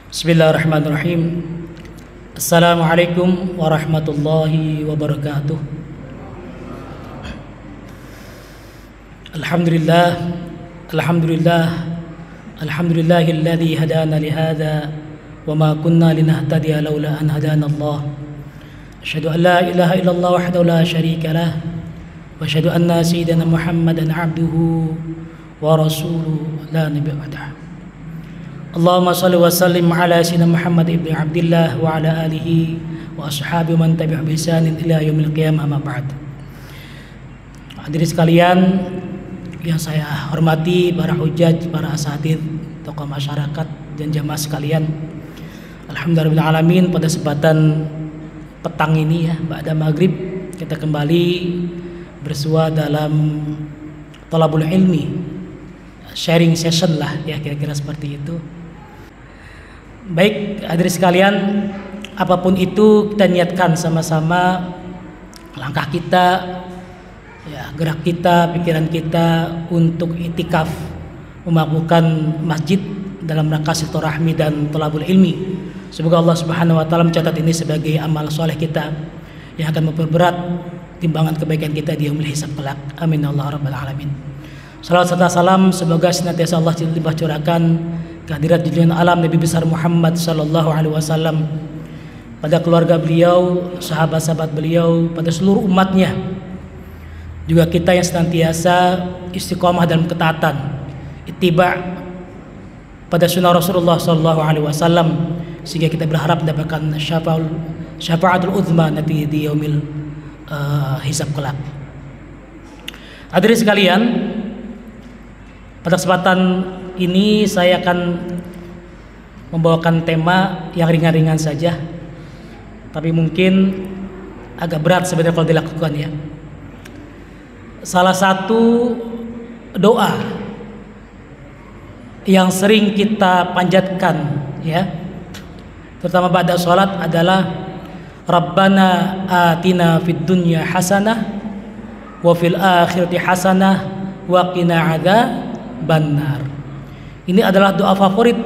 Bismillahirrahmanirrahim. Assalamualaikum warahmatullahi wabarakatuh. Alhamdulillah Alhamdulillahilladzi hadana lihadza wa ma kunna linahtadiya laula an hadana Allah. Asyhadu an la ilaha illallah wahdahu la syarika lah wa asyhadu anna sayyidana Muhammadan abduhu wa rasuluhu la nabiyya ba'dahu. Allahumma shalli wa sallim ala sayyidina Muhammad ibn Abdillah wa ala alihi wa ashabihi man tabi'ahum bi ihsanin ila yaumil qiyamah, amma ba'd. Hadirin sekalian yang saya hormati, para hujaj, para asatidz, tokoh masyarakat dan jamaah sekalian. Alhamdulillahirabbil alamin, pada kesempatan petang ini ya, ba'da maghrib, kita kembali bersua dalam thalabul ilmi, sharing session lah ya, kira-kira seperti itu. Baik hadirin sekalian, apapun itu kita niatkan sama-sama, langkah kita ya, gerak kita, pikiran kita untuk itikaf memakmurkan masjid dalam rangka silaturahmi dan thalabul ilmi. Semoga Allah Subhanahu wa taala mencatat ini sebagai amal soleh kita yang akan memperberat timbangan kebaikan kita di yaumil hisab kelak. Amin ya Allah rabbal alamin. Salawat serta salam semoga senantiasa Allah limpah curahkan kehadirat junjungan alam Nabi besar Muhammad sallallahu alaihi wasallam, pada keluarga beliau, sahabat-sahabat beliau, pada seluruh umatnya. Juga kita yang senantiasa istiqomah dalam ketaatan, ittiba pada sunnah Rasulullah sallallahu alaihi wasallam, sehingga kita berharap mendapatkan syafaatul uzma nanti di yaumil hisab kelak. Hadirin sekalian, pada kesempatan ini saya akan membawakan tema yang ringan-ringan saja, tapi mungkin agak berat sebenarnya kalau dilakukan ya. Salah satu doa yang sering kita panjatkan ya, terutama pada sholat adalah Rabbana atina fid dunya hasanah wa fil akhirati hasanah wa qina adzabannar. Ini adalah doa favorit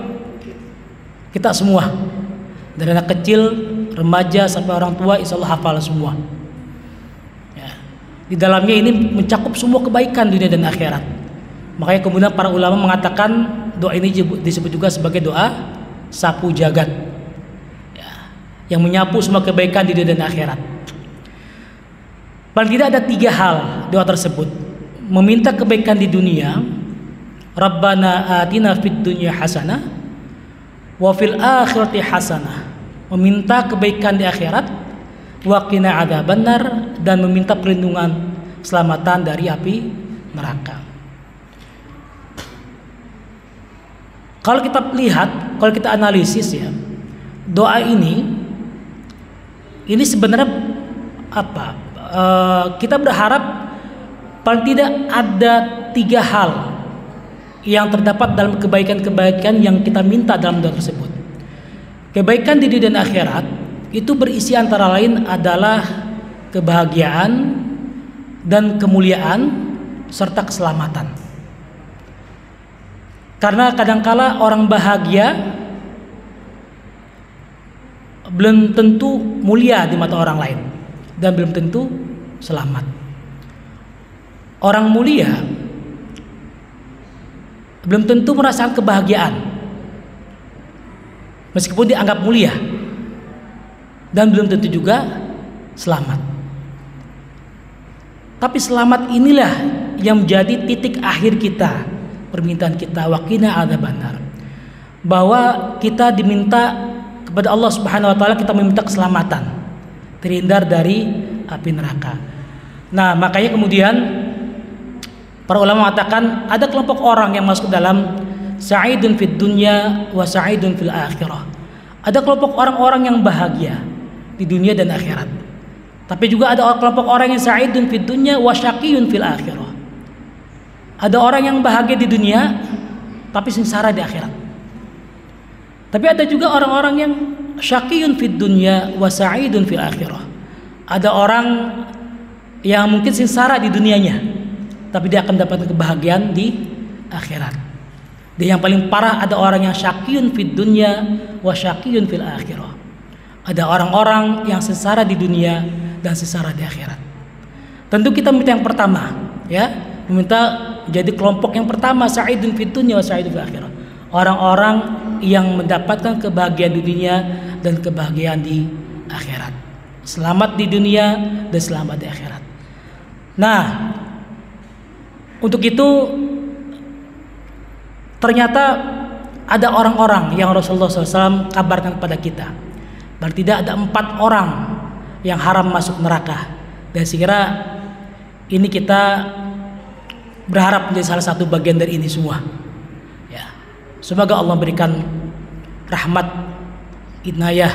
kita semua, dari anak kecil, remaja sampai orang tua, insya Allah hafal semua. Di dalamnya ini mencakup semua kebaikan dunia dan akhirat. Makanya kemudian para ulama mengatakan doa ini disebut juga sebagai doa sapu jagat ya, yang menyapu semua kebaikan di dunia dan akhirat. Paling tidak ada 3 hal doa tersebut. Meminta kebaikan di dunia, Rabbana atina fid dunya hasanah wa fil akhirati hasanah, meminta kebaikan di akhirat, wa qina adzabannar, dan meminta perlindungan keselamatan dari api neraka. Kalau kita lihat, kalau kita analisis ya, doa ini sebenarnya apa? Kita berharap paling tidak ada 3 hal yang terdapat dalam kebaikan-kebaikan yang kita minta dalam doa tersebut. Kebaikan di dunia dan akhirat itu berisi antara lain adalah kebahagiaan dan kemuliaan serta keselamatan. Karena kadangkala orang bahagia belum tentu mulia di mata orang lain dan belum tentu selamat. Orang mulia belum tentu merasakan kebahagiaan meskipun dianggap mulia, dan belum tentu juga selamat. Tapi selamat inilah yang menjadi titik akhir kita, permintaan kita, waqina adzabannar, bahwa kita diminta kepada Allah Subhanahu wa taala, kita meminta keselamatan, terhindar dari api neraka. Nah, makanya kemudian para ulama mengatakan ada kelompok orang yang masuk dalam sa'idun fid dunya wa sa'idun fil akhirah. Ada kelompok orang-orang yang bahagia di dunia dan akhirat. Tapi juga ada kelompok orang yang sa'idun fid dunya wa syaqiyun fil akhirah. Ada orang yang bahagia di dunia tapi sengsara di akhirat. Tapi ada juga orang-orang yang syaqiyun fid dunya wa sa'idun fil akhirah. Ada orang yang mungkin sengsara di dunianya tapi dia akan mendapatkan kebahagiaan di akhirat. Dan yang paling parah, ada orang yang syaqiyun fid dunya wa syaqiyun fil akhirah. Ada orang-orang yang sengsara di dunia dan sengsara di akhirat. Tentu kita minta yang pertama, ya, meminta jadi kelompok yang pertama, sa'idun fid dunya wa sa'idun fil akhirah. Orang-orang yang mendapatkan kebahagiaan di dunia dan kebahagiaan di akhirat. Selamat di dunia dan selamat di akhirat. Nah, untuk itu ternyata ada orang-orang yang Rasulullah SAW kabarkan kepada kita. Berarti ada 4 orang yang haram masuk neraka. Dan saya kira ini kita berharap menjadi salah satu bagian dari ini semua. Ya, semoga Allah berikan rahmat, inayah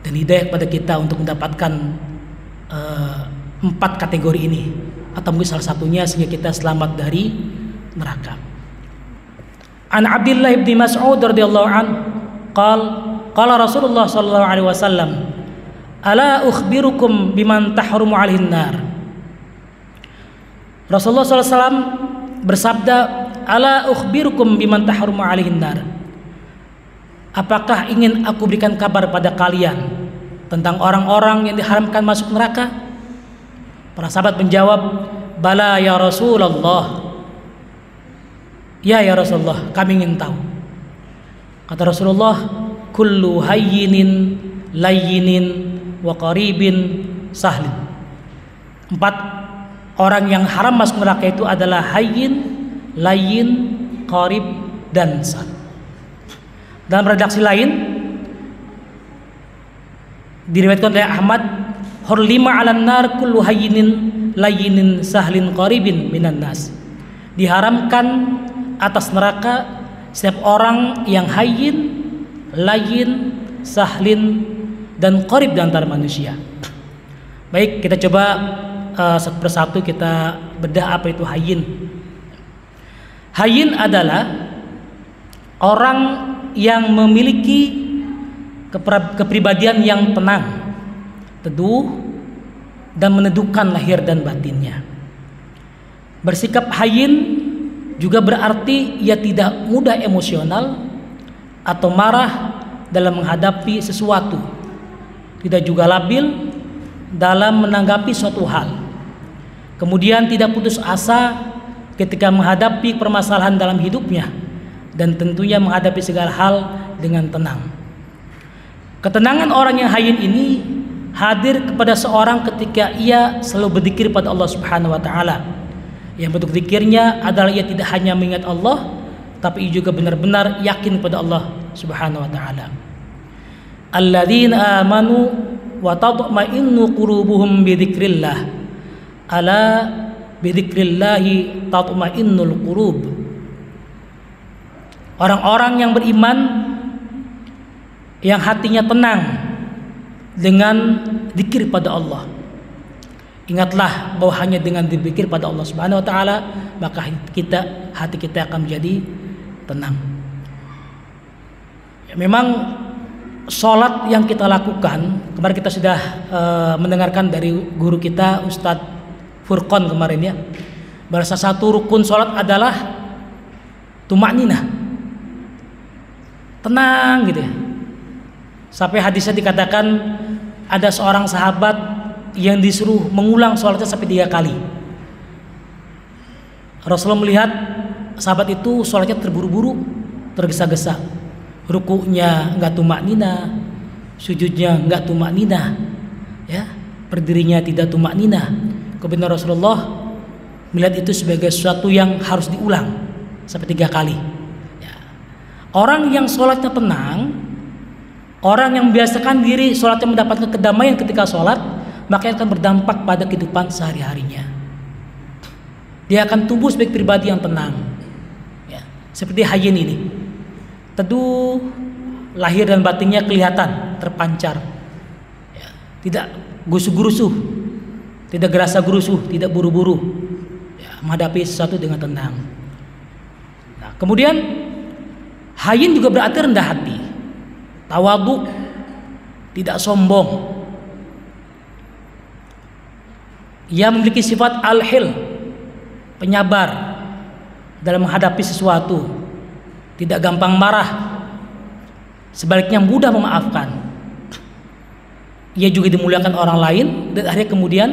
dan hidayah kepada kita untuk mendapatkan 4 kategori ini, atau mungkin salah satunya sehingga kita selamat dari neraka. An Abdullah bin Mas'ud radhiyallahu an qala Rasulullah sallallahu alaihi wasallam, ala ukhbirukum biman tahrumu alaihin nar. Rasulullah sallallahu alaihi wasallam bersabda, ala ukhbirukum biman tahrumu alaihin nar. Apakah ingin aku berikan kabar pada kalian tentang orang-orang yang diharamkan masuk neraka? Para sahabat menjawab, bala ya Rasulullah. Ya Rasulullah, kami ingin tahu. Kata Rasulullah, kullu hayyinin layyinin wa qaribin sahlin. 4 orang yang haram masuk neraka itu adalah hayyin, layyin, qarib, dan sahl. Dalam redaksi lain diriwayatkan oleh Ahmad, hurlima 'alan nar kullu hayyinin layyinin sahlin qaribin minan nas. Diharamkan atas neraka setiap orang yang hayyin, layyin, sahlin, dan qarib di antara manusia. Baik, kita coba satu persatu kita bedah apa itu hayyin. Hayyin adalah orang yang memiliki kepribadian yang tenang, teduh, dan meneduhkan lahir dan batinnya. Bersikap hayyin juga berarti ia tidak mudah emosional atau marah dalam menghadapi sesuatu, tidak juga labil dalam menanggapi suatu hal, kemudian tidak putus asa ketika menghadapi permasalahan dalam hidupnya, dan tentunya menghadapi segala hal dengan tenang. Ketenangan orang yang hayyin ini hadir kepada seorang ketika ia selalu berzikir pada Allah Subhanahu wa taala. Yang bentuk zikirnya adalah ia tidak hanya mengingat Allah, tapi ia juga benar-benar yakin pada Allah Subhanahu wa taala. Alladzina amanu wa tatma'innu qulubuhum bi dzikrillah. Ala bi dzikrillah tatma'innul qulub. Orang-orang yang beriman yang hatinya tenang dengan zikir pada Allah. Ingatlah bahwa hanya dengan berzikir pada Allah Subhanahu wa taala maka hati kita akan menjadi tenang. Ya, memang sholat yang kita lakukan, kemarin kita sudah mendengarkan dari guru kita Ustadz Furqon kemarin ya, bahwa salah satu rukun sholat adalah tumakninah, tenang gitu ya. Sampai hadisnya dikatakan ada seorang sahabat yang disuruh mengulang sholatnya sampai 3 kali. Rasulullah melihat sahabat itu sholatnya terburu-buru, tergesa-gesa, rukuknya nggak tumakninah, sujudnya nggak tumakninah, ya, berdirinya tidak tumakninah. Kemudian Rasulullah melihat itu sebagai sesuatu yang harus diulang sampai 3 kali. Ya. Orang yang sholatnya tenang, orang yang membiasakan diri sholatnya mendapatkan kedamaian ketika sholat, maka akan berdampak pada kehidupan sehari-harinya. Dia akan tumbuh sebagai pribadi yang tenang, ya, seperti hayyin ini, teduh, lahir dan batinnya kelihatan terpancar, ya, tidak gusuh-gurusuh, tidak gerasa gerusuh, tidak buru-buru, ya, menghadapi sesuatu dengan tenang. Nah, kemudian hayyin juga berarti rendah hati, tawadhu, tidak sombong. Ia memiliki sifat al-hil, penyabar dalam menghadapi sesuatu, tidak gampang marah, sebaliknya mudah memaafkan. Ia juga dimuliakan orang lain, dan akhirnya kemudian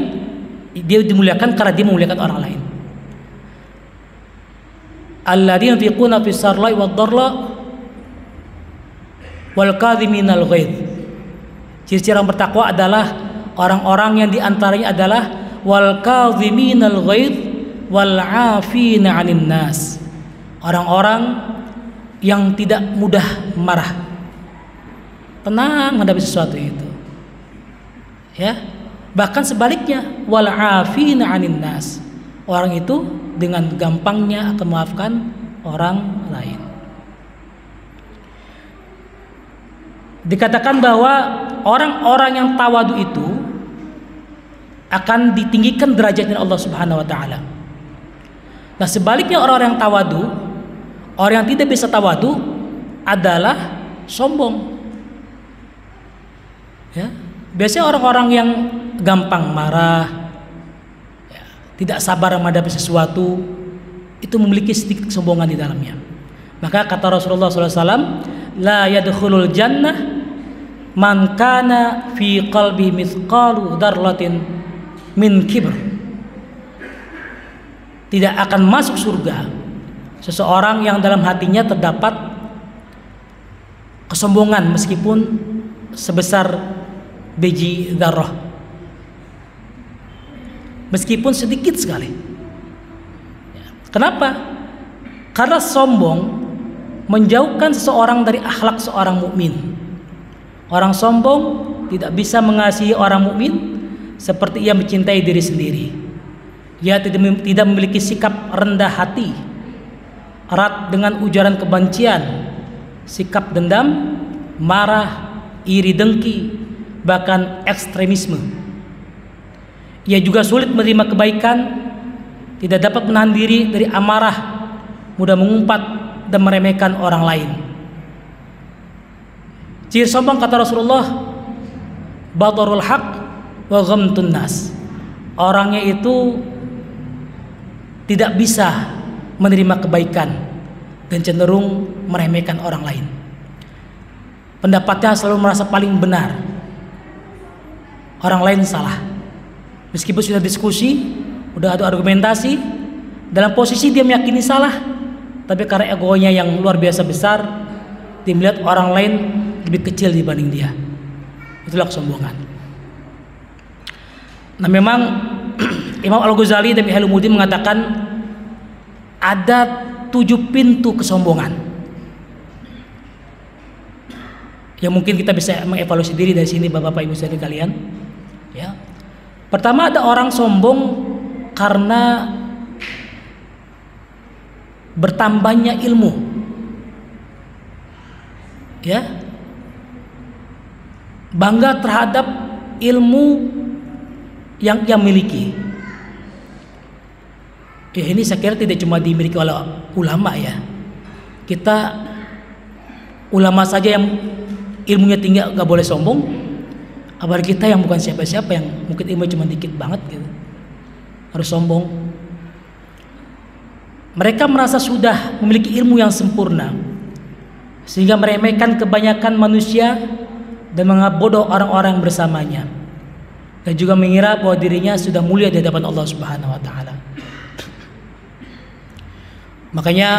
dia dimuliakan karena dia memuliakan orang lain. Alladzina yunfiquna fis sarra'i wad dharra wal kadhiminal ghaidh. Ciri-ciri orang bertakwa adalah orang-orang yang diantaranya adalah wal kadhiminal ghaidh wal 'afina 'anil nas. Orang-orang yang tidak mudah marah, tenang menghadapi sesuatu itu. Ya, bahkan sebaliknya wal 'afina 'anil nas. Orang itu dengan gampangnya akan memaafkan orang lain. Dikatakan bahwa orang-orang yang tawadu itu akan ditinggikan derajatnya Allah Subhanahu wa taala. Nah, sebaliknya orang-orang yang tawadu, orang yang tidak bisa tawadu adalah sombong. Ya, biasanya orang-orang yang gampang marah, ya, tidak sabar menghadapi sesuatu, itu memiliki sedikit kesombongan di dalamnya. Maka kata Rasulullah SAW, la yadkhulul jannah man kana fi qalbi mithqalu darlatin min kibr. Tidak akan masuk surga seseorang yang dalam hatinya terdapat kesombongan meskipun sebesar biji dzarrah, meskipun sedikit sekali. Kenapa? Karena sombong menjauhkan seseorang dari akhlak seorang mukmin. Orang sombong tidak bisa mengasihi orang mukmin seperti ia mencintai diri sendiri. Ia tidak memiliki sikap rendah hati, erat dengan ujaran kebencian, sikap dendam, marah, iri dengki, bahkan ekstremisme. Ia juga sulit menerima kebaikan, tidak dapat menahan diri dari amarah, mudah mengumpat dan meremehkan orang lain. Ciri sombong kata Rasulullah, batarul haq wa ghamtun nas. Orangnya itu tidak bisa menerima kebaikan dan cenderung meremehkan orang lain. Pendapatnya selalu merasa paling benar, orang lain salah. Meskipun sudah diskusi, udah ada argumentasi, dalam posisi dia meyakini salah, tapi karena egonya yang luar biasa besar, dia melihat orang lain lebih kecil dibanding dia. Itulah kesombongan. Nah, memang Imam Al-Ghazali dan Ihya Ulumuddin mengatakan ada 7 pintu kesombongan yang mungkin kita bisa mengevaluasi diri dari sini, Bapak Ibu saudara kalian. Ya. Pertama, ada orang sombong karena bertambahnya ilmu. Ya. Bangga terhadap ilmu yang ia miliki. Ya, ini saya kira tidak cuma dimiliki oleh ulama ya. Kita ulama saja yang ilmunya tinggi nggak boleh sombong. Apalagi kita yang bukan siapa-siapa, yang mungkin ilmu cuma dikit banget gitu, harus sombong. Mereka merasa sudah memiliki ilmu yang sempurna, sehingga meremehkan kebanyakan manusia dan menganggap bodoh orang-orang bersamanya, dan juga mengira bahwa dirinya sudah mulia di hadapan Allah Subhanahu wa taala. Makanya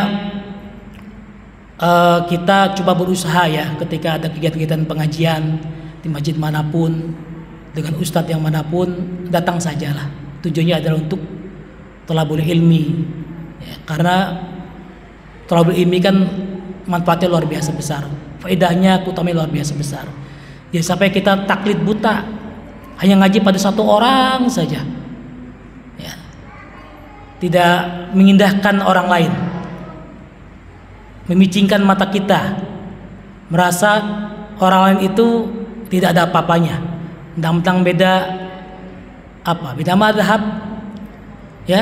kita coba berusaha ya, ketika ada kegiatan-kegiatan pengajian di masjid manapun, dengan ustadz yang manapun, datang sajalah. Tujuannya adalah untuk thalabul ilmi ya, karena thalabul ilmi kan manfaatnya luar biasa besar, faedahnya, keutamanya luar biasa besar. Jangan sampai kita taklid buta, hanya ngaji pada satu orang saja ya, tidak mengindahkan orang lain, memicingkan mata kita, merasa orang lain itu tidak ada apa-apanya, tentang beda apa, beda madhab ya,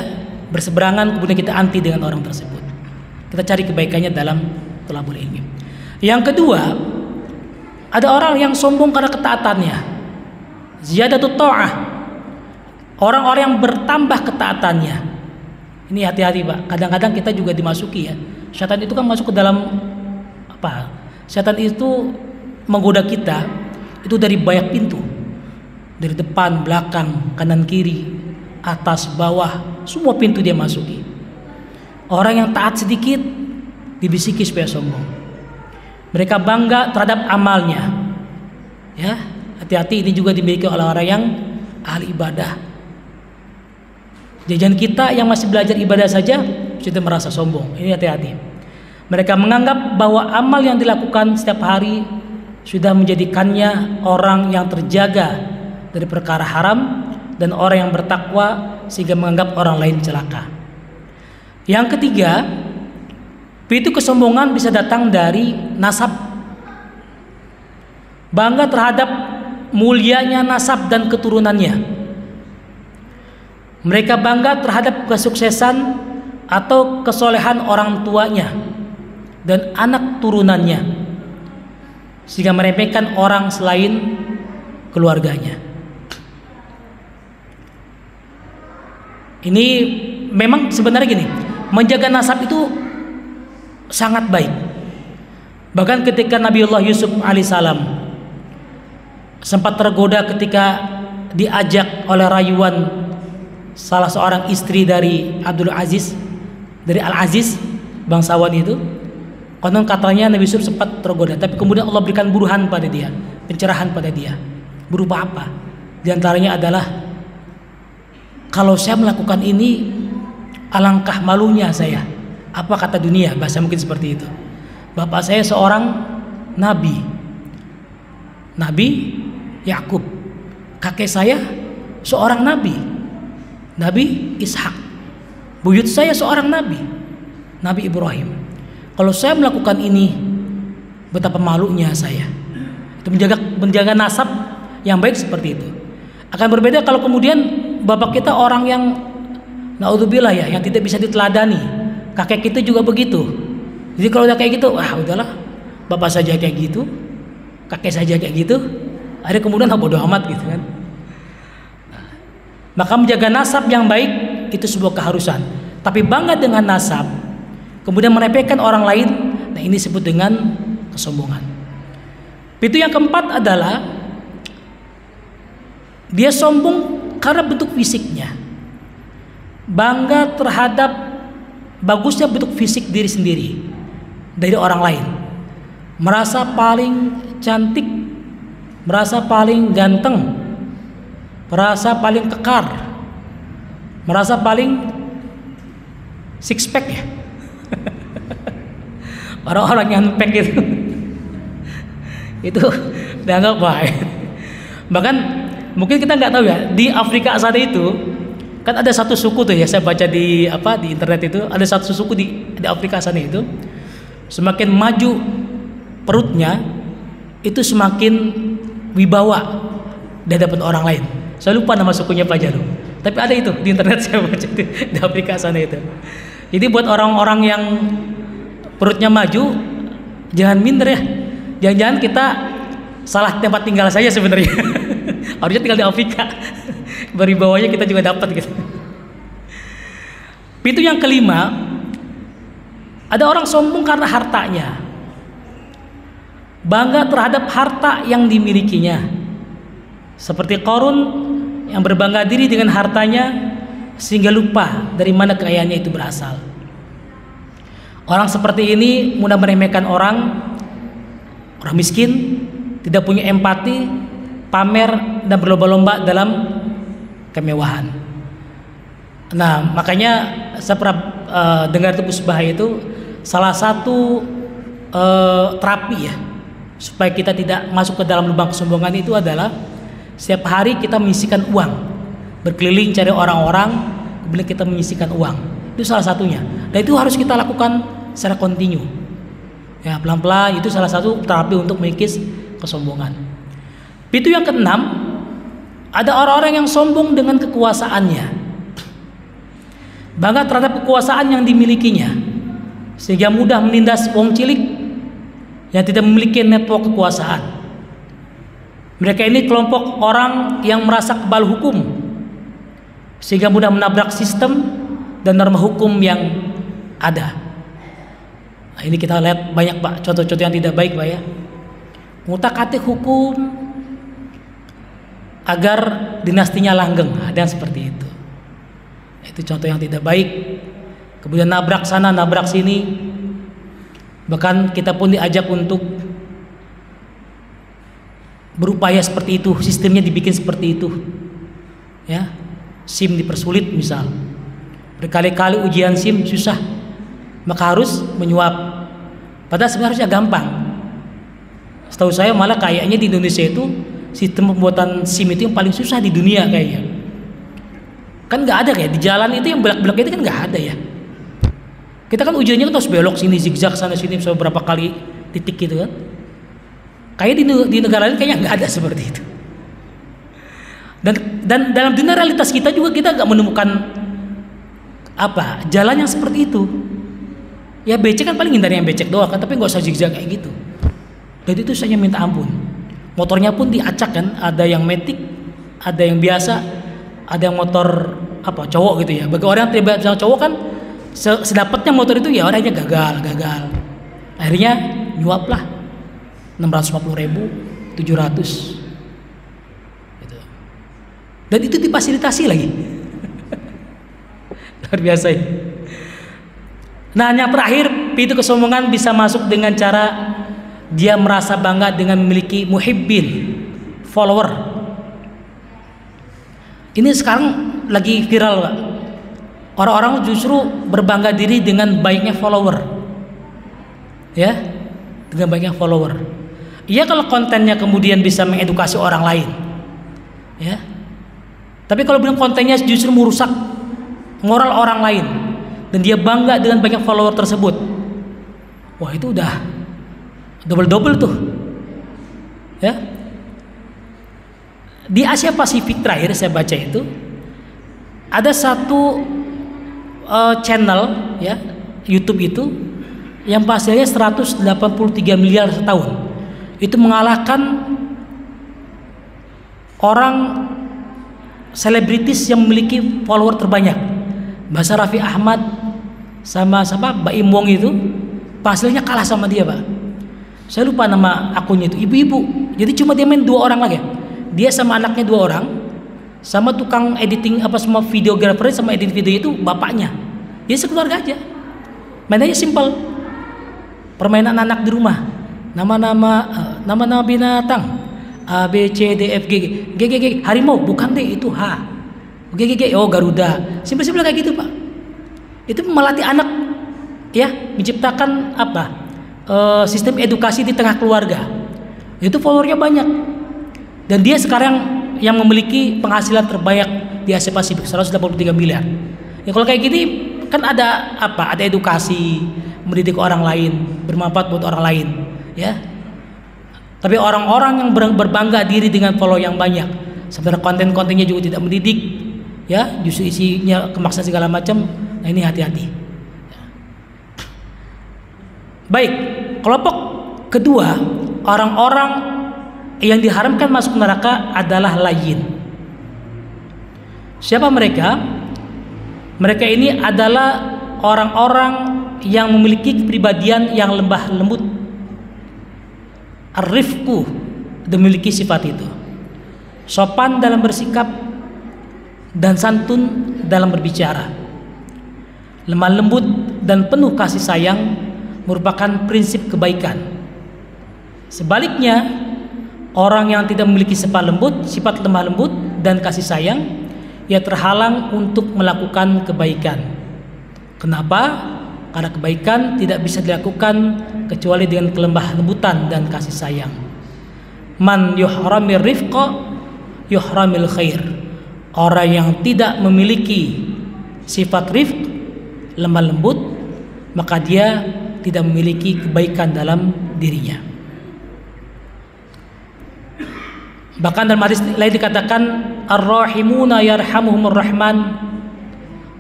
berseberangan, kemudian kita anti dengan orang tersebut. Kita cari kebaikannya dalam thalabul ilmi. Yang kedua, ada orang yang sombong karena ketaatannya, ziyadatut ta'ah, orang-orang yang bertambah ketaatannya, Ini hati-hati Pak. Kadang-kadang kita juga dimasuki ya. Setan itu kan masuk ke dalam apa? Setan itu menggoda kita itu dari banyak pintu. Dari depan, belakang, kanan, kiri, atas, bawah, semua pintu dia masuki. Orang yang taat sedikit dibisiki supaya sombong. Mereka bangga terhadap amalnya. Ya, hati-hati, ini juga dimiliki oleh orang yang ahli ibadah. Jajan kita yang masih belajar ibadah saja sudah merasa sombong. Ini hati-hati. Mereka menganggap bahwa amal yang dilakukan setiap hari sudah menjadikannya orang yang terjaga dari perkara haram dan orang yang bertakwa, sehingga menganggap orang lain celaka. Yang ketiga, itu kesombongan bisa datang dari nasab. Bangga terhadap mulianya nasab dan keturunannya. Mereka bangga terhadap kesuksesan atau kesolehan orang tuanya dan anak turunannya, sehingga meremehkan orang selain keluarganya. Ini memang sebenarnya gini, menjaga nasab itu sangat baik. Bahkan ketika Nabiullah Yusuf alaihissalam sempat tergoda ketika diajak oleh rayuan salah seorang istri dari Abdul Aziz, dari Al-Aziz, bangsawan itu. Konon katanya Nabi Yusuf sempat tergoda, tapi kemudian Allah berikan buruhan pada dia, pencerahan pada dia. Berupa apa? Di antaranya adalah, kalau saya melakukan ini, alangkah malunya saya. Apa kata dunia? Bahasa mungkin seperti itu. Bapak saya seorang nabi, Nabi Yakub. Kakek saya seorang nabi, Nabi Ishak. Buyut saya seorang nabi, Nabi Ibrahim. Kalau saya melakukan ini, betapa malunya saya. Itu menjaga nasab yang baik seperti itu. Akan berbeda kalau kemudian bapak kita orang yang naudzubillah ya, yang tidak bisa diteladani. Kakek kita juga begitu. Jadi kalau udah kayak gitu, wah udahlah, bapak saja kayak gitu, kakek saja kayak gitu, ada kemudian bodoh amat gitu kan. Maka menjaga nasab yang baik itu sebuah keharusan. Tapi bangga dengan nasab, kemudian meremehkan orang lain, nah ini disebut dengan kesombongan. Itu yang keempat adalah dia sombong karena bentuk fisiknya. Bangga terhadap bagusnya bentuk fisik diri sendiri dari orang lain. Merasa paling cantik, merasa paling ganteng, merasa paling kekar, merasa paling six pack ya. Orang-orang yang pack itu dianggap baik. Bahkan mungkin kita nggak tahu ya, di Afrika sana itu kan ada satu suku tuh ya, saya baca di internet itu ada satu suku di Afrika sana itu, semakin maju perutnya itu semakin wibawa di hadapan orang lain. Saya lupa nama sukunya Pak Jalu, tapi ada itu di internet, saya baca di Afrika sana itu. Jadi buat orang-orang yang perutnya maju, jangan minder ya. Jangan-jangan kita salah tempat tinggal saja sebenarnya. Harusnya tinggal di Afrika. Berwibawanya kita juga dapat gitu. Pintu yang kelima, ada orang sombong karena hartanya. Bangga terhadap harta yang dimilikinya. Seperti Qarun yang berbangga diri dengan hartanya sehingga lupa dari mana kekayaannya itu berasal. Orang seperti ini mudah meremehkan orang miskin, tidak punya empati, pamer dan berlomba-lomba dalam kemewahan. Nah, makanya saya pernah dengar itu Gus Bahay itu salah satu terapi ya supaya kita tidak masuk ke dalam lubang kesombongan itu adalah setiap hari kita menyisihkan uang, berkeliling cari orang-orang, kemudian kita menyisihkan uang. Itu salah satunya. Dan itu harus kita lakukan secara kontinu. Ya, pelan-pelan, itu salah satu terapi untuk mengikis kesombongan. Itu yang keenam, ada orang-orang yang sombong dengan kekuasaannya. Bangga terhadap kekuasaan yang dimilikinya, sehingga mudah menindas wong cilik yang tidak memiliki network kekuasaan. Mereka ini kelompok orang yang merasa kebal hukum, sehingga mudah menabrak sistem dan norma hukum yang ada. Nah, ini kita lihat banyak Pak contoh-contoh yang tidak baik Pak ya. Ngutak-atik hukum agar dinastinya langgeng, ada yang seperti itu. Itu contoh yang tidak baik. Kemudian nabrak sana, nabrak sini. Bahkan kita pun diajak untuk berupaya seperti itu, sistemnya dibikin seperti itu. Ya, SIM dipersulit misal. Berkali-kali ujian SIM susah, maka harus menyuap. Padahal sebenarnya gampang. Setahu saya malah kayaknya di Indonesia itu sistem pembuatan SIM itu yang paling susah di dunia kayaknya. Kan nggak ada kayak di jalan itu yang belak-belak itu kan nggak ada ya. Kita kan ujiannya kan terus belok sini, zigzag sana sini beberapa kali titik gitu kan. Kayak di negara lain kayaknya nggak ada seperti itu. Dan dalam dunia realitas kita juga kita nggak menemukan jalan yang seperti itu. Ya becek kan paling hindari yang becek doang kan, tapi nggak usah zigzag kayak gitu. Dan itu saya minta ampun. Motornya pun diacak kan, ada yang matic, ada yang biasa, ada yang motor cowok gitu ya. Bagi orang yang tidak bisa cowok kan sedapatnya motor itu ya orangnya gagal. Akhirnya nyuap lah 650.000, 700 gitu. Dan itu difasilitasi lagi. Luar biasa ya. Nah, yang terakhir, pintu kesombongan bisa masuk dengan cara dia merasa bangga dengan memiliki muhibbin, follower. Ini sekarang lagi viral Pak. Orang-orang justru berbangga diri dengan baiknya follower. Ya, dengan baiknya follower. Iya kalau kontennya kemudian bisa mengedukasi orang lain. Ya. Tapi kalau bilang kontennya justru merusak moral orang lain dan dia bangga dengan banyak follower tersebut. Wah, itu udah double tuh. Ya. Di Asia Pasifik terakhir saya baca itu ada satu channel ya YouTube itu yang hasilnya 183 miliar setahun. Itu mengalahkan orang selebritis yang memiliki follower terbanyak. Bahasa Raffi Ahmad sama Baim Wong itu hasilnya kalah sama dia Pak. Saya lupa nama akunnya itu, ibu-ibu. Jadi cuma dia main 2 orang lagi. Dia sama anaknya 2 orang, sama tukang editing semua videografer sama edit video itu bapaknya. Dia sekeluarga aja. Mainnya simpel. Permainan anak di rumah. Nama-nama binatang. A B C D F G G harimau bukan deh itu H. G Garuda. Simpel-simpel kayak gitu Pak. Itu melatih anak ya, menciptakan sistem edukasi di tengah keluarga. Itu followernya banyak. Dan dia sekarang yang memiliki penghasilan terbanyak di Asia Pasifik 183 miliar. Ya kalau kayak gini kan ada edukasi, mendidik orang lain, bermanfaat buat orang lain, ya. Tapi orang-orang yang berbangga diri dengan follow yang banyak, sebenarnya konten-kontennya juga tidak mendidik, ya, justru isinya kemaksa segala macam. Nah, ini hati-hati. Baik, kelompok kedua, orang-orang yang diharamkan masuk neraka adalah layin. Siapa mereka? Mereka ini adalah orang-orang yang memiliki kepribadian yang lembah lembut. Ar-rifqu, memiliki sifat itu. Sopan dalam bersikap dan santun dalam berbicara. Lemah lembut dan penuh kasih sayang merupakan prinsip kebaikan. Sebaliknya, orang yang tidak memiliki sifat lemah lembut dan kasih sayang, ia terhalang untuk melakukan kebaikan. Kenapa? Karena kebaikan tidak bisa dilakukan kecuali dengan kelembah lembutan dan kasih sayang. Man yuhramir rifqa yuhramil khair. Orang yang tidak memiliki sifat rifq, lemah lembut, maka dia tidak memiliki kebaikan dalam dirinya. Bahkan dalam hadis lain dikatakan ar-rahimuna yarhamuhumur rahman.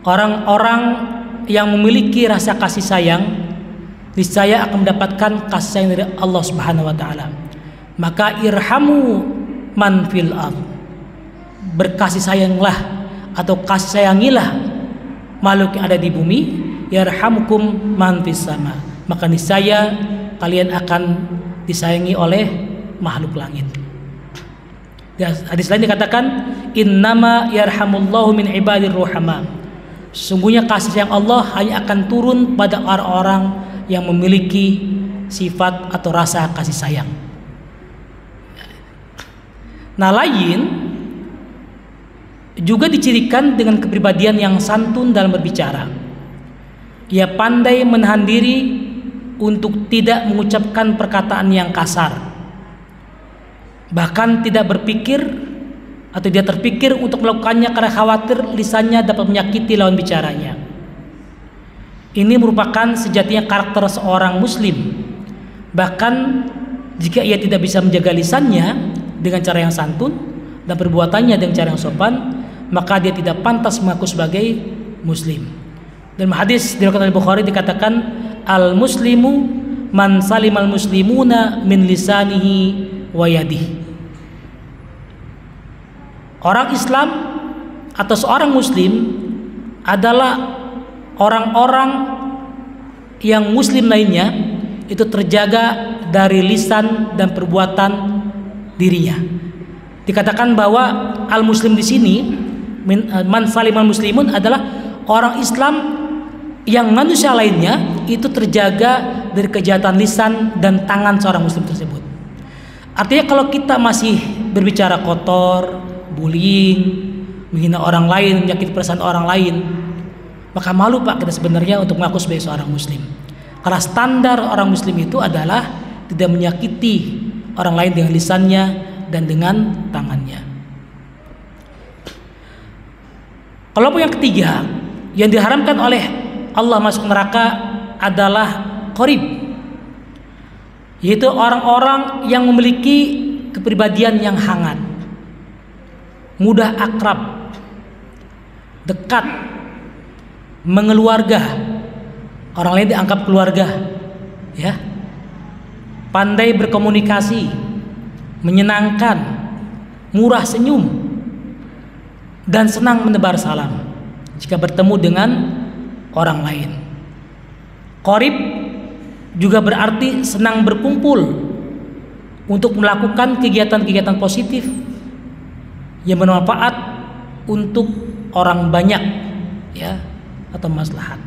Orang-orang yang memiliki rasa kasih sayang niscaya akan mendapatkan kasih sayang dari Allah Subhanahu wa taala. Maka irhamu man fil ardh. Berkasih sayanglah atau kasih sayangilah makhluk yang ada di bumi, yarhamkum man fis sama, maka niscaya kalian akan disayangi oleh makhluk langit. Di hadis lain dikatakan, innama yarhamullahu min ibadir ruhama, sesungguhnya kasih sayang Allah hanya akan turun pada orang-orang yang memiliki sifat atau rasa kasih sayang. Nah, lain juga dicirikan dengan kepribadian yang santun dalam berbicara. Ia pandai menahan diri untuk tidak mengucapkan perkataan yang kasar, bahkan tidak berpikir atau dia terpikir untuk melakukannya karena khawatir lisannya dapat menyakiti lawan bicaranya. Ini merupakan sejatinya karakter seorang muslim. Bahkan jika ia tidak bisa menjaga lisannya dengan cara yang santun dan perbuatannya dengan cara yang sopan, maka dia tidak pantas mengaku sebagai muslim. Dan hadis diriwayatkan oleh Bukhari dikatakan, al muslimu man salimal muslimuna min lisanihi wa yadihi. Orang Islam atau seorang muslim adalah orang-orang yang muslim lainnya itu terjaga dari lisan dan perbuatan dirinya. Dikatakan bahwa al-muslim di sini, man salimal muslimun, adalah orang Islam yang manusia lainnya itu terjaga dari kejahatan lisan dan tangan seorang muslim tersebut. Artinya kalau kita masih berbicara kotor, bullying, menghina orang lain, menyakiti perasaan orang lain, maka malu Pak kita sebenarnya untuk mengaku sebagai seorang muslim. Karena standar orang muslim itu adalah tidak menyakiti orang lain dengan lisannya dan dengan tangannya. Kelompok yang ketiga yang diharamkan oleh Allah masuk neraka adalah qarib, yaitu orang-orang yang memiliki kepribadian yang hangat, mudah akrab, dekat, mengeluarga. Orang lain dianggap keluarga, ya. Pandai berkomunikasi, menyenangkan, murah senyum, dan senang menebar salam jika bertemu dengan orang lain. Qarib juga berarti senang berkumpul untuk melakukan kegiatan-kegiatan positif yang bermanfaat untuk orang banyak, ya, atau maslahat.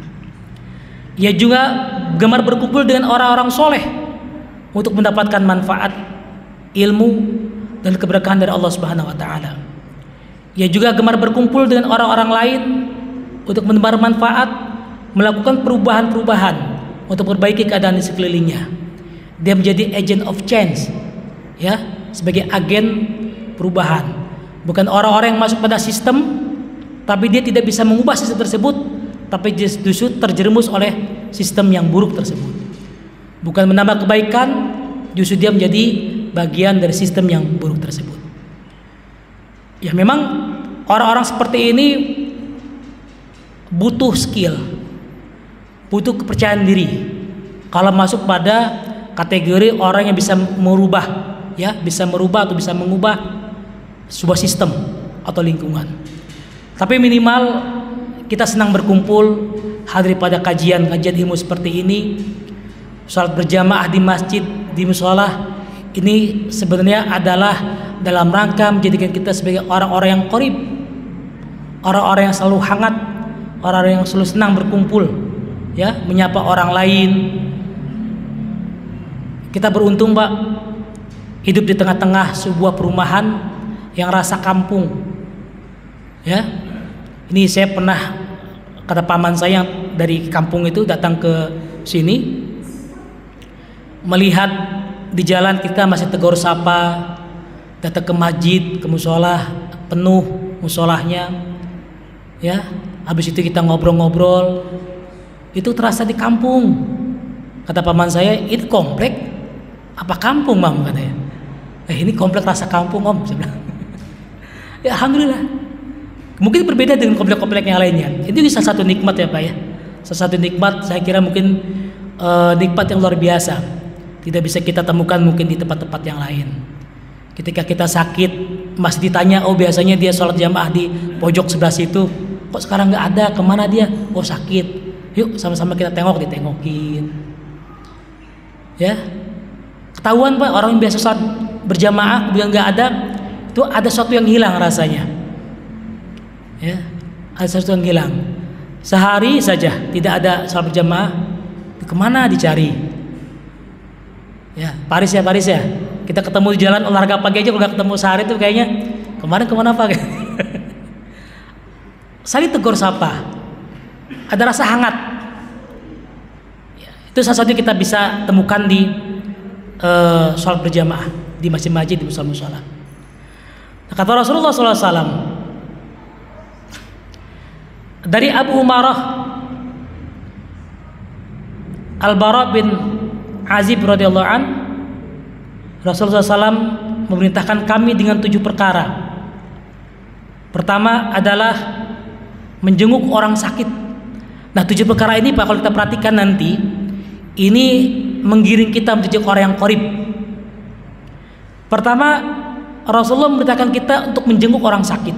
Ia juga gemar berkumpul dengan orang-orang soleh untuk mendapatkan manfaat ilmu dan keberkahan dari Allah Subhanahu wa taala. Ia juga gemar berkumpul dengan orang-orang lain untuk menebar manfaat, melakukan perubahan-perubahan untuk perbaiki keadaan di sekelilingnya. Dia menjadi agent of change, ya, sebagai agen perubahan. Bukan orang-orang yang masuk pada sistem tapi dia tidak bisa mengubah sistem tersebut, tapi justru terjerumus oleh sistem yang buruk tersebut. Bukan menambah kebaikan, justru dia menjadi bagian dari sistem yang buruk tersebut. Ya, memang orang-orang seperti ini butuh skill, butuh kepercayaan diri kalau masuk pada kategori orang yang bisa merubah, ya, bisa merubah atau bisa mengubah sebuah sistem atau lingkungan. Tapi minimal kita senang berkumpul, hadir pada kajian-kajian ilmu seperti ini, salat berjamaah di masjid, di mushola. Ini sebenarnya adalah dalam rangka menjadikan kita sebagai orang-orang yang qarib, orang-orang yang selalu hangat, orang-orang yang selalu senang berkumpul, ya, menyapa orang lain. Kita beruntung Pak, hidup di tengah-tengah sebuah perumahan yang rasa kampung, ya. Ini saya pernah, kata paman saya yang dari kampung itu datang ke sini, melihat di jalan kita masih tegur sapa, datang ke masjid, ke musola, penuh musolahnya, ya. Habis itu kita ngobrol-ngobrol, itu terasa di kampung. Kata paman saya, itu komplek apa kampung Mam, katanya. Ini komplek rasa kampung Om, saya bilang. Ya alhamdulillah. Mungkin berbeda dengan komplek-komplek yang lainnya. Itu salah satu nikmat ya Pak ya. Salah satu nikmat, saya kira mungkin nikmat yang luar biasa. Tidak bisa kita temukan mungkin di tempat-tempat yang lain. Ketika kita sakit, masih ditanya, oh biasanya dia sholat jamaah di pojok sebelah situ. kok sekarang nggak ada, kemana dia? Oh sakit, yuk sama-sama kita tengok, ditengokin. Ya, ketahuan Pak, orang yang biasa sholat berjamaah kemudian nggak ada, itu ada sesuatu yang hilang rasanya. Ya, ada sesuatu yang hilang. Sehari saja tidak ada sholat berjamaah, kemana dicari? Ya, Paris ya. Kita ketemu di jalan olahraga pagi aja, kalau nggak ketemu sehari itu kayaknya kemana Pak? Saling tegur sapa, ada rasa hangat. Ya, itu salah satu kita bisa temukan di sholat berjamaah di masjid-masjid, di musola-musola. Nah, kata Rasulullah SAW dari Abu Umarah Al-Bara bin Azib radhiyallahu an, Rasulullah SAW memerintahkan kami dengan 7 perkara. Pertama adalah menjenguk orang sakit. Nah 7 perkara ini Pak, kalau kita perhatikan nanti, ini menggiring kita menuju orang yang qarib. Pertama, Rasulullah memerintahkan kita untuk menjenguk orang sakit.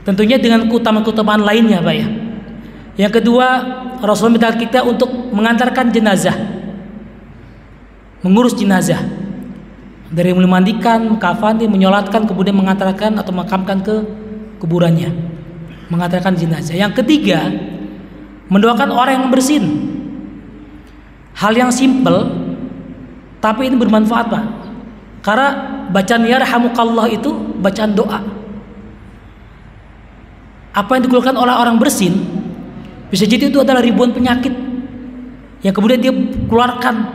Tentunya dengan keutamaan-keutamaan lainnya Pak ya. Yang kedua, Rasulullah memerintahkan kita untuk mengantarkan jenazah, mengurus jenazah, dari memandikan, mengkafani, menyolatkan, kemudian mengantarkan atau memakamkan ke kuburannya, mengantarkan jenazah. Yang ketiga, mendoakan orang yang bersin. Hal yang simpel tapi ini bermanfaat Pak, karena bacaan yarhamukallah itu bacaan doa. Apa yang dikeluarkan oleh orang bersin bisa jadi itu adalah ribuan penyakit yang kemudian dia keluarkan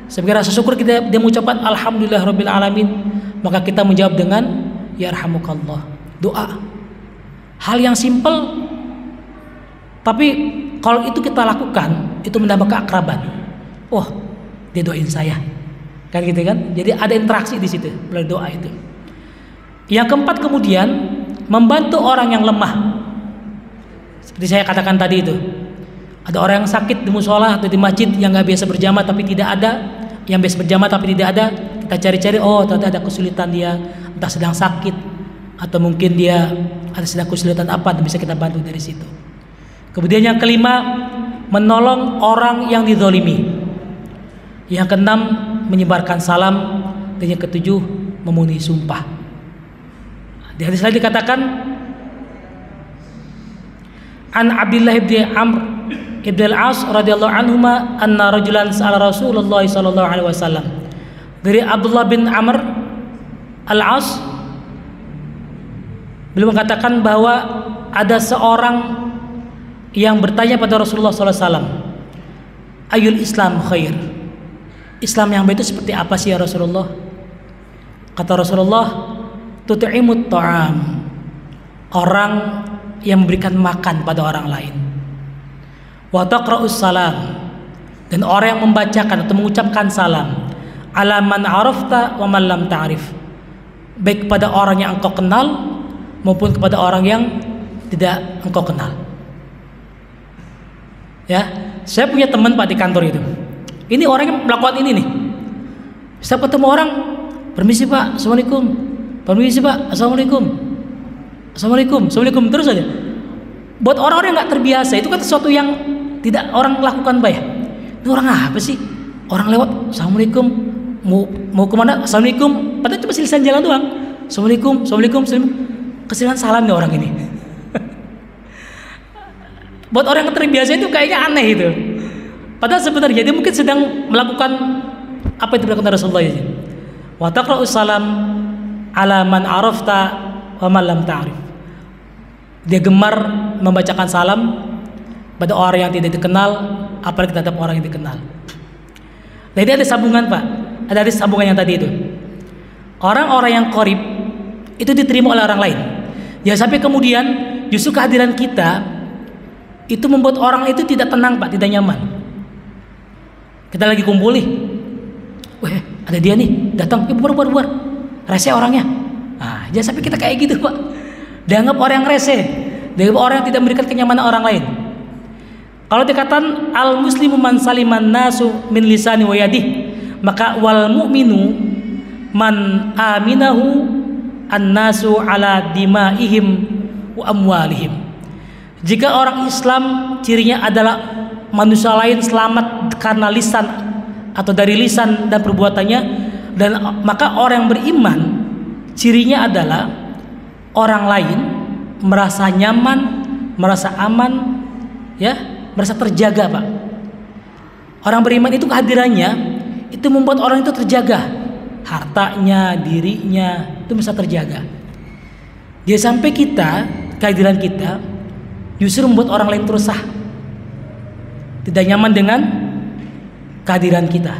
sebagai rasa syukur. Dia mengucapkan alhamdulillahirabbil alamin, maka kita menjawab dengan yarhamukallah, doa. Hal yang simpel tapi kalau itu kita lakukan itu menambah keakraban. Oh, dia doain saya, kan gitu kan? Jadi ada interaksi di situ melalui doa itu. Yang keempat kemudian membantu orang yang lemah. Seperti saya katakan tadi itu, ada orang yang sakit di musola atau di masjid yang nggak biasa berjamaah tapi tidak ada, yang biasa berjamaah tapi tidak ada. Kita cari-cari, oh ternyata ada kesulitan dia, entah sedang sakit atau mungkin dia ada sedang kesulitan apa, dan bisa kita bantu dari situ. Kemudian yang kelima, menolong orang yang dizalimi. Yang keenam, menyebarkan salam. Dan yang ketujuh, memenuhi sumpah. Di hadis lain dikatakan, an Abdullah bin Amr ibn al-As radhiyallahu anhuma anna rajulan sa'ala Rasulullah sallallahu alaihi wasallam. Dari Abdullah bin Amr al-As, beliau mengatakan bahwa ada seorang yang bertanya pada Rasulullah sallallahu alaihi wasallam, ayul Islam khair? Islam yang baik itu seperti apa sih ya Rasulullah? Kata Rasulullah, tut'imut ta'am, orang yang memberikan makan pada orang lain, wa taqra'us salam, dan orang yang membacakan atau mengucapkan salam, ala man arafta wa man lam ta'rif, baik kepada orang yang engkau kenal maupun kepada orang yang tidak engkau kenal. Ya, saya punya teman Pak di kantor itu. Ini orang yang melakukan ini nih. Setiap ketemu orang, permisi Pak, assalamualaikum. Permisi Pak, assalamualaikum. Assalamualaikum, assalamualaikum terus aja. Buat orang-orang yang nggak terbiasa itu kan sesuatu yang tidak orang lakukan Pak ya. Ini orang apa sih? Orang lewat, assalamualaikum, mau kemana? Assalamualaikum. Padahal cuma silisan jalan doang. Assalamualaikum, assalamualaikum, assalamualaikum. Kesilan salam nih orang ini. Buat orang yang terbiasa itu kayaknya aneh itu. Padahal sebenarnya dia mungkin sedang melakukan apa yang dilakukan Rasulullah ini. Wa taqra'us salam ala man arafta wa man lam ta'rif. Dia gemar membacakan salam pada orang yang tidak dikenal, apalagi terhadap orang yang dikenal. Jadi ada sambungan Pak, ada sambungan yang tadi itu. Orang-orang yang qarib itu diterima oleh orang lain. Jangan sampai kemudian justru kehadiran kita itu membuat orang itu tidak tenang Pak, tidak nyaman. Kita lagi kumpul nih, weh ada dia nih datang, bubar, rese orangnya. Nah, jangan sampai kita kayak gitu Pak, dianggap orang yang rese, dianggap orang yang tidak memberikan kenyamanan orang lain. Kalau dikatakan al muslimu man saliman nasu min lisani wa yadih, maka wal mu'minu man aminahu an nasu ala dimaihim wa amwalihim. Jika orang Islam cirinya adalah manusia lain selamat karena lisan atau dari lisan dan perbuatannya, dan maka orang yang beriman cirinya adalah orang lain merasa nyaman, merasa aman, ya, merasa terjaga, Pak. Orang beriman itu kehadirannya itu membuat orang itu terjaga, hartanya, dirinya itu bisa terjaga. Dia sampai kita, kehadiran kita justru membuat orang lain resah, tidak nyaman dengan kehadiran kita.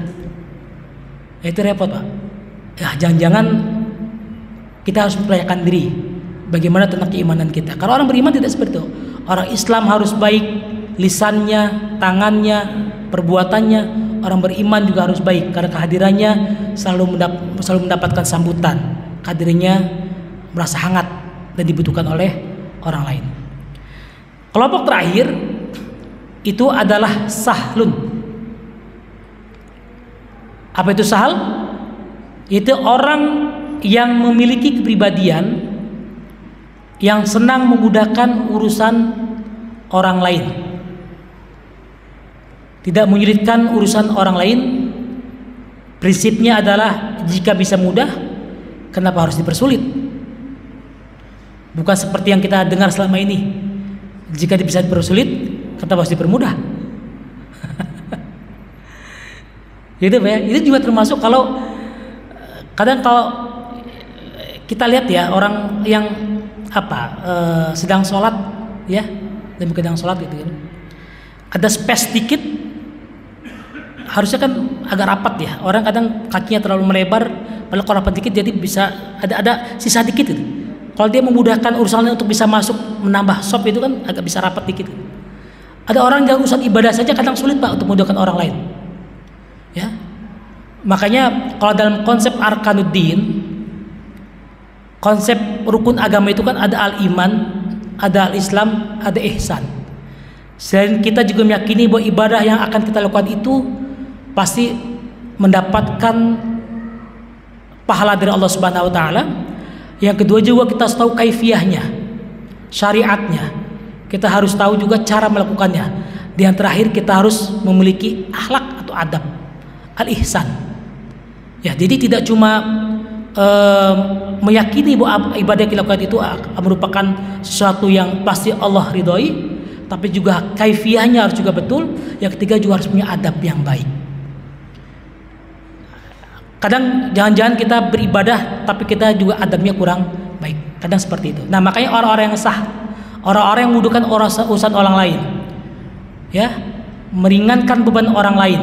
Itu repot, Pak. Ya, jangan-jangan kita harus mempertanyakan diri bagaimana tentang keimanan kita. Karena orang beriman tidak seperti itu. Orang Islam harus baik lisannya, tangannya, perbuatannya. Orang beriman juga harus baik karena kehadirannya selalu mendapatkan sambutan. Kehadirannya merasa hangat dan dibutuhkan oleh orang lain. Kelompok terakhir itu adalah sahlun. Apa itu sahal? Itu orang yang memiliki kepribadian yang senang memudahkan urusan orang lain, tidak menyulitkan urusan orang lain. Prinsipnya adalah jika bisa mudah, kenapa harus dipersulit? Bukan seperti yang kita dengar selama ini, jika bisa dipersulit, kenapa harus dipermudah? Gitu ya. Itu juga termasuk kalau kadang kalau kita lihat ya orang yang sedang sholat ya, dan bukan sedang sholat gitu kan, ada space dikit, harusnya kan agak rapat ya. Orang kadang kakinya terlalu melebar, padahal kalau rapat dikit jadi bisa ada sisa dikit gitu. Kalau dia memudahkan urusannya untuk bisa masuk menambah sop itu kan agak bisa rapat dikit. Ada orang yang urusan ibadah saja kadang sulit, Pak, untuk memudahkan orang lain. Ya, makanya kalau dalam konsep arkanuddin, konsep rukun agama itu kan ada al-iman, ada al-islam, ada ihsan. Selain kita juga meyakini bahwa ibadah yang akan kita lakukan itu pasti mendapatkan pahala dari Allah Subhanahu wa taala. Yang kedua juga kita harus tahu kaifiyahnya, syariatnya. Kita harus tahu juga cara melakukannya. Dan terakhir kita harus memiliki akhlak atau adab, al-ihsan. Ya, jadi tidak cuma meyakini bahwa ibadah yang dilakukan itu merupakan sesuatu yang pasti Allah ridhoi, tapi juga kaifiyahnya harus juga betul. Yang ketiga juga harus punya adab yang baik. Kadang jangan-jangan kita beribadah tapi kita juga adabnya kurang baik. Kadang seperti itu. Nah, makanya orang-orang yang sah, orang-orang yang memudahkan urusan orang lain, ya, meringankan beban orang lain,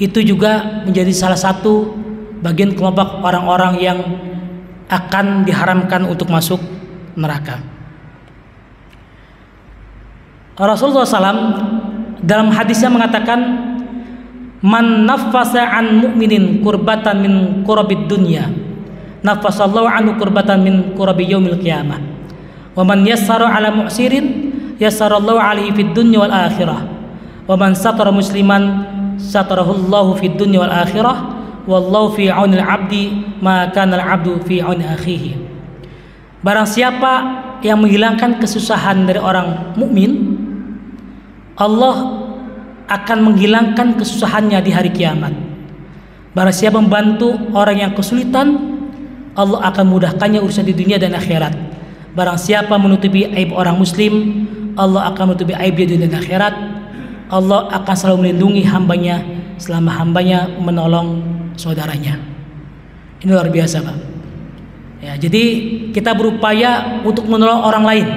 itu juga menjadi salah satu bagian kelompok orang-orang yang akan diharamkan untuk masuk neraka. Rasulullah SAW dalam hadisnya mengatakan, man nafasa an mu'minin kurbatan min kurabid dunya, nafasallahu anhu kurbatan min kurabi yaumil qiyamah. Wa man yassara ala mu'sirin yassarallahu alaihi fid dunya wal akhirah. Wa man satara musliman satarahullahu fid dunya wal akhirah. Wallahu fi aunil abdi ma kana al abdu fi auni akhihi. Barang siapa yang menghilangkan kesusahan dari orang mukmin, Allah akan menghilangkan kesusahannya di hari kiamat. Barang siapa membantu orang yang kesulitan, Allah akan mudahkannya urusan di dunia dan akhirat. Barang siapa menutupi aib orang muslim, Allah akan menutupi aib di dunia dan akhirat. Allah akan selalu melindungi hambanya selama hambanya menolong saudaranya. Ini luar biasa, Pak. Ya, jadi kita berupaya untuk menolong orang lain.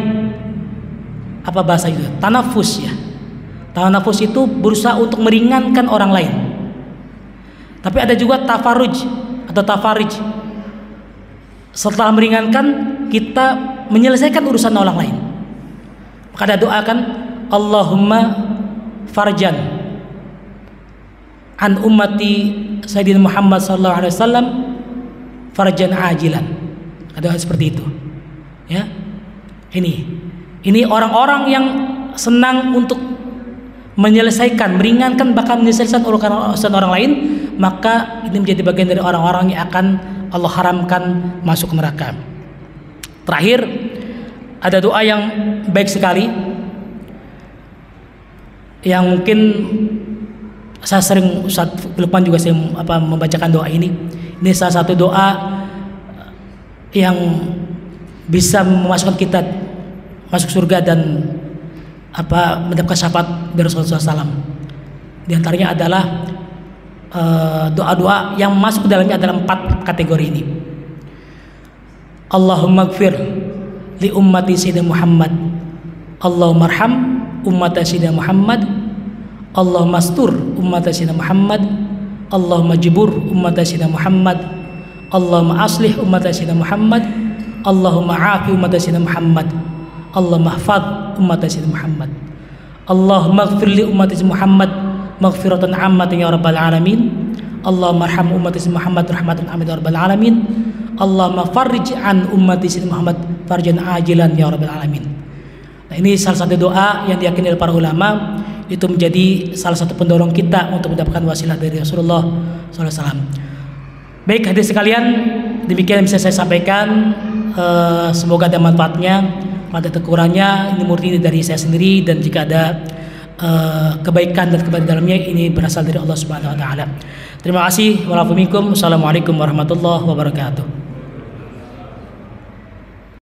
Apa bahasa itu? Tanafus ya. Tanafus itu berusaha untuk meringankan orang lain. Tapi ada juga tafarruj atau tafarij. Setelah meringankan, kita menyelesaikan urusan orang lain. Maka ada doakan, Allahumma farjan an ummati Sayyidina Muhammad sallallahu alaihi wasallam farjan ajilan. Ada seperti itu. Ya. Ini orang-orang yang senang untuk menyelesaikan, meringankan, bahkan menyelesaikan urusan orang lain, maka ini menjadi bagian dari orang-orang yang akan Allah haramkan masuk neraka. Terakhir, ada doa yang baik sekali yang mungkin saya sering, Ustaz Lukman juga saya membacakan doa ini. Ini salah satu doa yang bisa memasukkan kita masuk surga dan mendapatkan syafaat dari Rasulullah SAW. Di antaranya adalah doa-doa yang masuk ke dalamnya adalah 4 kategori ini. Allahumma gfir li ummati sayyidina Muhammad, Allahumma arham ummata sayyidina Muhammad, Allahumma astur ummata sayyidina Muhammad, Allahumma jibur ummata sayyidina Muhammad, Allahumma aslih ummata sayyidina Muhammad, Allahumma afi ummata sayyidina Muhammad, Allahumma hafadh ummata sayyidina Muhammad, Allahumma gfir li ummati sayyidina Muhammad maghfiratan ammatan ya rabbal alamin, Allahumma arham ummati sayyidina Muhammad rahmatan ammatan ya rabbal alamin, Allahumma farrij an ummati sayyidina Muhammad farjan ajilan ya rabbal alamin. Nah, ini salah satu doa yang diyakini oleh para ulama, itu menjadi salah satu pendorong kita untuk mendapatkan wasilah dari Rasulullah SAW. Baik hadirin sekalian, demikian yang bisa saya sampaikan. Semoga ada manfaatnya. Pada kekurangannya ini murni dari saya sendiri, dan jika ada kebaikan dan kebaikan dalamnya ini berasal dari Allah Subhanahu Wa Taala. Terima kasih. Wassalamualaikum warahmatullahi wabarakatuh.